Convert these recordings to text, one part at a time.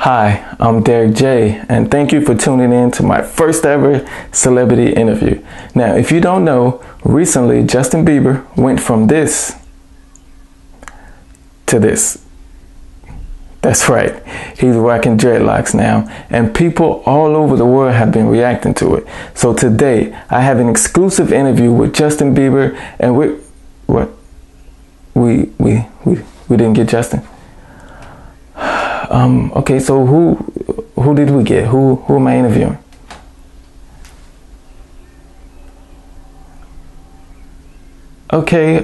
Hi, I'm Derrick J, and thank you for tuning in to my first ever celebrity interview. Now, if you don't know, recently Justin Bieber went from this to this. That's right, he's rocking dreadlocks now, and people all over the world have been reacting to it. So today, I have an exclusive interview with Justin Bieber, and we didn't get Justin. Okay, so who did we get? Who am I interviewing? Okay,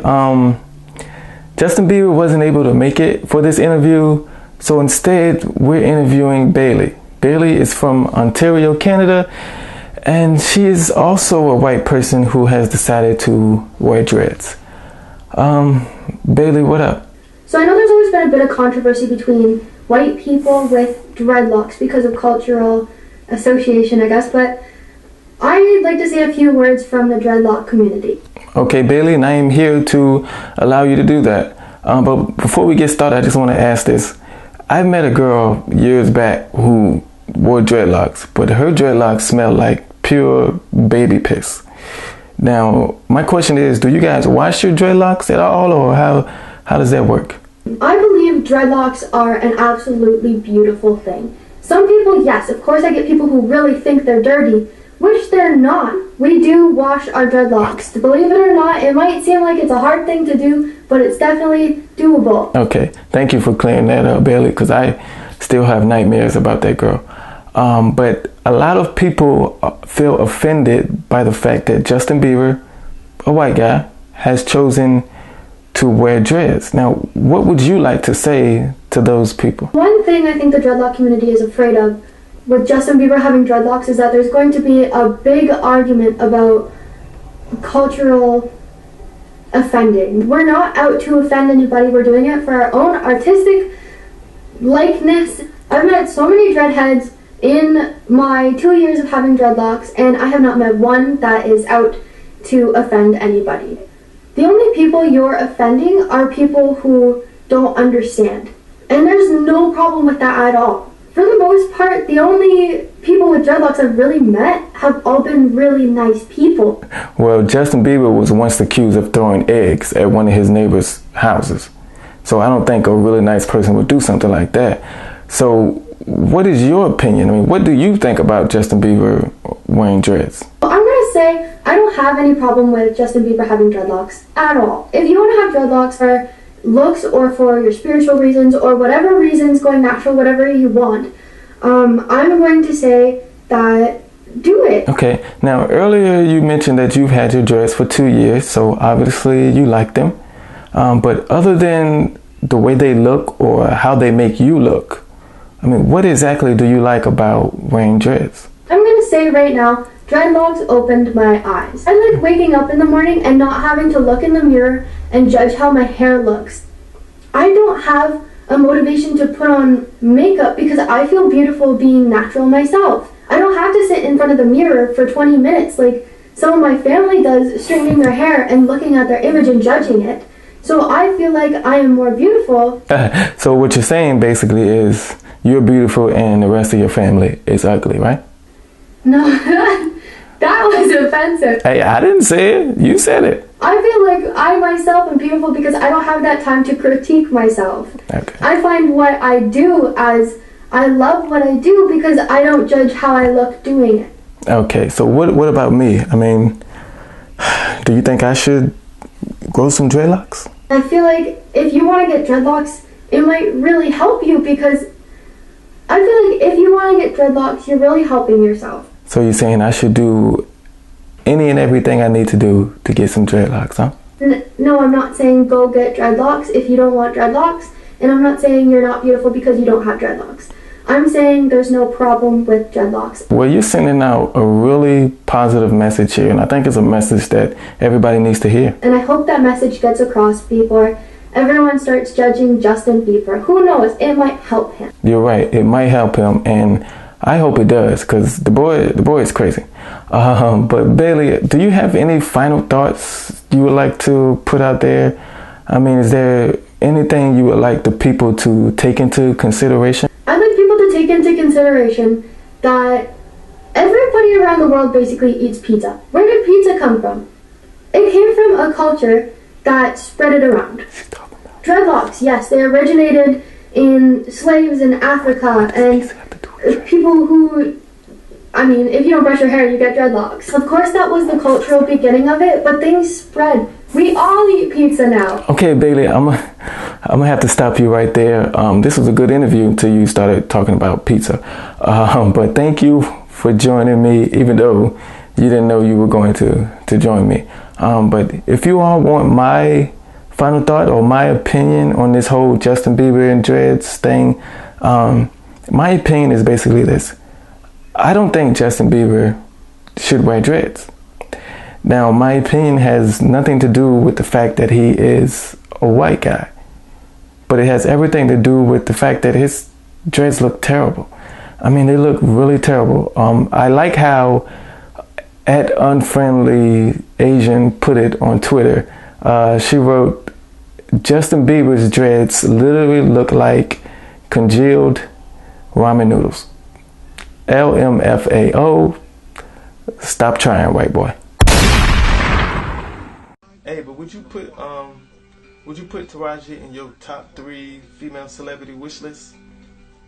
Justin Bieber wasn't able to make it for this interview, so instead we're interviewing Bailey. Bailey is from Ontario, Canada, and she is also a white person who has decided to wear dreads. Bailey, what up? So I know there's always been a bit of controversy between white people with dreadlocks because of cultural association, I guess, but I'd like to say a few words from the dreadlock community. Okay, Bailey, and I am here to allow you to do that. But before we get started, I just want to ask this. I met a girl years back who wore dreadlocks, but her dreadlocks smelled like pure baby piss. Now, my question is, do you guys wash your dreadlocks at all, or how does that work? I believe dreadlocks are an absolutely beautiful thing. Some people, yes, of course I get people who really think they're dirty, which they're not. We do wash our dreadlocks. Believe it or not, it might seem like it's a hard thing to do, but it's definitely doable. Okay, thank you for clearing that up, Bailey, because I still have nightmares about that girl. But a lot of people feel offended by the fact that Justin Bieber, a white guy, has chosen to wear dreads. Now, what would you like to say to those people? One thing I think the dreadlock community is afraid of with Justin Bieber having dreadlocks is that there's going to be a big argument about cultural offending. We're not out to offend anybody. We're doing it for our own artistic likeness. I've met so many dreadheads in my 2 years of having dreadlocks, and I have not met one that is out to offend anybody. The only people you're offending are people who don't understand. And there's no problem with that at all. For the most part, the only people with dreadlocks I've really met have all been really nice people. Well, Justin Bieber was once accused of throwing eggs at one of his neighbors' houses. So I don't think a really nice person would do something like that. So what is your opinion? I mean, what do you think about Justin Bieber wearing dreads? Well, I'm going to say I don't have any problem with Justin Bieber having dreadlocks at all. If you want to have dreadlocks for looks or for your spiritual reasons or whatever reasons, going natural, whatever you want, I'm going to say that do it. Okay, now earlier you mentioned that you've had your dreads for 2 years, so obviously you like them. But other than the way they look or how they make you look, I mean, what exactly do you like about wearing dreads? I'm going to say right now, dreadlocks opened my eyes. I like waking up in the morning and not having to look in the mirror and judge how my hair looks. I don't have a motivation to put on makeup because I feel beautiful being natural myself. I don't have to sit in front of the mirror for 20 minutes like some of my family does, straightening their hair and looking at their image and judging it. So I feel like I am more beautiful. So what you're saying basically is you're beautiful and the rest of your family is ugly, right? No, that was offensive. Hey, I didn't say it. You said it. I feel like I myself am beautiful because I don't have that time to critique myself. Okay. I find what I do as I love what I do because I don't judge how I look doing it. Okay, so what about me? I mean, do you think I should grow some dreadlocks? I feel like if you want to get dreadlocks, it might really help you because I feel like if you want to get dreadlocks, you're really helping yourself. So you're saying I should do any and everything I need to do to get some dreadlocks, huh? No, I'm not saying go get dreadlocks if you don't want dreadlocks, and I'm not saying you're not beautiful because you don't have dreadlocks. I'm saying there's no problem with dreadlocks. Well, you're sending out a really positive message here, and I think it's a message that everybody needs to hear. And I hope that message gets across before everyone starts judging Justin Bieber. Who knows? It might help him. You're right. It might help him, and I hope it does, because the boy is crazy. But Bailey, do you have any final thoughts you would like to put out there? I mean, is there anything you would like the people to take into consideration? I'd like people to take take into consideration that everybody around the world basically eats pizza. Where did pizza come from? It came from a culture that spread it around. Dreadlocks, yes, they originated in slaves in Africa, and people who, I mean, if you don't brush your hair, you get dreadlocks. Of course, that was the cultural beginning of it, but things spread. We all eat pizza now. Okay, Bailey, I'm gonna have to stop you right there. This was a good interview until you started talking about pizza. But thank you for joining me, even though you didn't know you were going to join me. But if you all want my final thought or my opinion on this whole Justin Bieber and dreads thing, my opinion is basically this. I don't think Justin Bieber should wear dreads. Now, my opinion has nothing to do with the fact that he is a white guy, but it has everything to do with the fact that his dreads look terrible. I mean, they look really terrible. I like how @unfriendly Asian put it on Twitter. She wrote, Justin Bieber's dreads literally look like congealed ramen noodles. LMFAO. Stop trying, white boy. Hey, but would you put Taraji in your top 3 female celebrity wish list?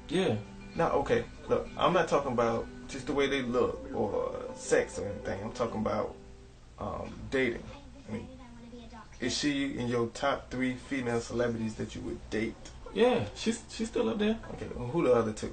Yeah. No, okay. Look, I'm not talking about just the way they look or sex or anything. I'm talking about dating. I mean, is she in your top 3 female celebrities that you would date? Yeah, she's still up there. Okay, well, who the other 2?